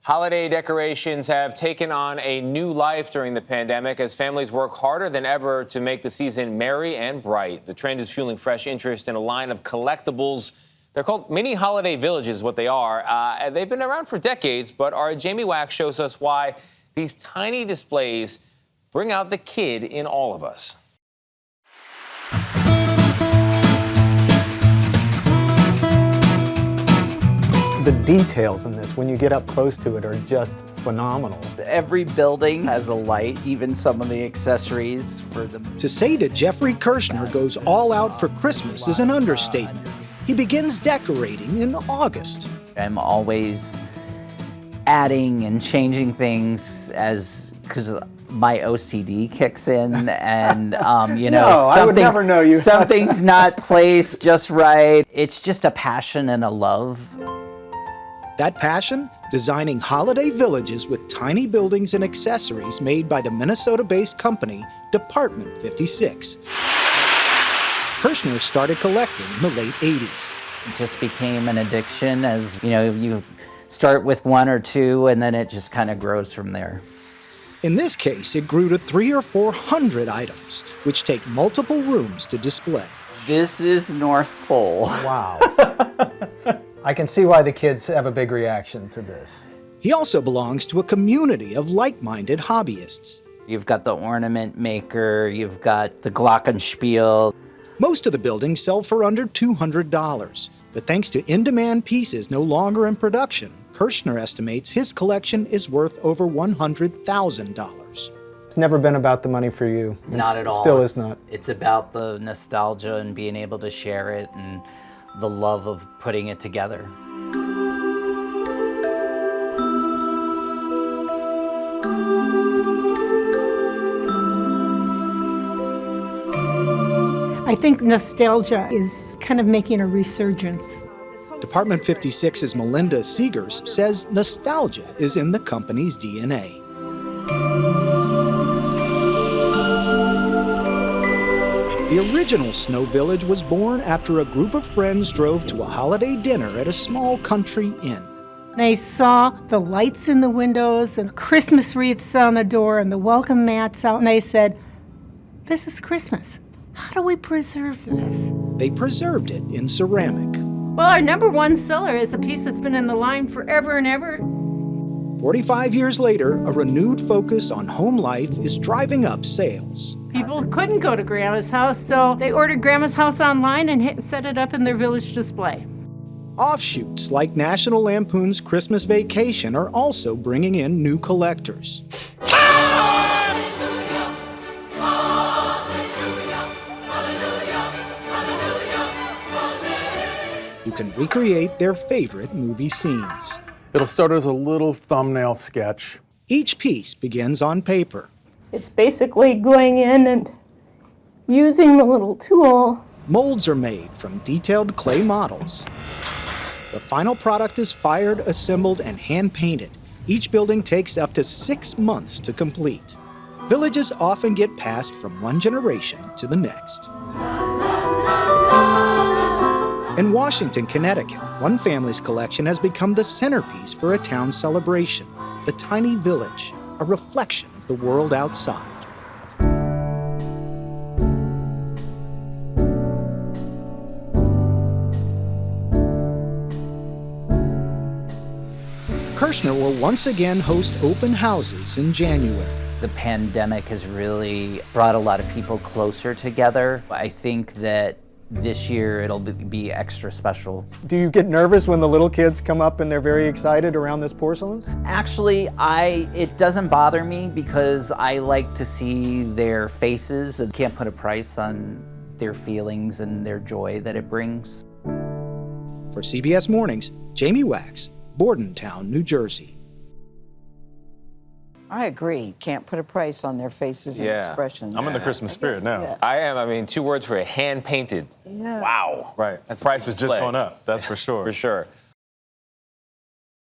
Holiday decorations have taken on a new life during the pandemic as families work harder than ever to make the season merry and bright. The trend is fueling fresh interest in a line of collectibles. They're called mini holiday villages, is what they are. They've been around for decades, but our Jamie Wax shows us why these tiny displays bring out the kid in all of us. The details in this, when you get up close to it, are just phenomenal. Every building has a light, even some of the accessories for them. To say that Jeffrey Kirshner goes all out for Christmas is an understatement. He begins decorating in August. I'm always adding and changing things because my OCD kicks in, and I would never know you. Something's not placed just right. It's just a passion and a love. That passion? Designing holiday villages with tiny buildings and accessories made by the Minnesota-based company Department 56. Kirshner started collecting in the late 80s. It just became an addiction, as you start with one or two and then it just kind of grows from there. In this case, it grew to 300 or 400 items, which take multiple rooms to display. This is North Pole. Wow. I can see why the kids have a big reaction to this. He also belongs to a community of like-minded hobbyists. You've got the ornament maker, you've got the glockenspiel. Most of the buildings sell for under $200, but thanks to in-demand pieces no longer in production, Kirshner estimates his collection is worth over $100,000. It's never been about the money for you. Not at all. Still is not. It's about the nostalgia and being able to share it and the love of putting it together. I think nostalgia is kind of making a resurgence. Department 56's Melinda Seegers says nostalgia is in the company's DNA. The original Snow Village was born after a group of friends drove to a holiday dinner at a small country inn. They saw the lights in the windows and Christmas wreaths on the door and the welcome mats out, and they said, "This is Christmas. How do we preserve this?" They preserved it in ceramic. Well, our #1 seller is a piece that's been in the line forever and ever. 45 years later, a renewed focus on home life is driving up sales. People couldn't go to Grandma's house, so they ordered Grandma's house online and set it up in their village display. Offshoots like National Lampoon's Christmas Vacation are also bringing in new collectors. Who can recreate their favorite movie scenes. It'll start as a little thumbnail sketch. Each piece begins on paper. It's basically going in and using the little tool. Molds are made from detailed clay models. The final product is fired, assembled, and hand-painted. Each building takes up to 6 months to complete. Villages often get passed from one generation to the next. In Washington, Connecticut, one family's collection has become the centerpiece for a town celebration, the tiny village, a reflection of the world outside. Kirshner will once again host open houses in January. The pandemic has really brought a lot of people closer together. I think that this year it'll be extra special. Do you get nervous when the little kids come up and they're very excited around this porcelain? Actually, it doesn't bother me because I like to see their faces and can't put a price on their feelings and their joy that it brings. For CBS Mornings, Jamie Wax, Bordentown, New Jersey. I agree. Can't put a price on their faces and expressions. I'm in the Christmas spirit now. Yeah. I am. I mean, 2 words for it: hand-painted. Yeah. Wow. Right. That's Price has just display. gone up, that's for sure. For sure.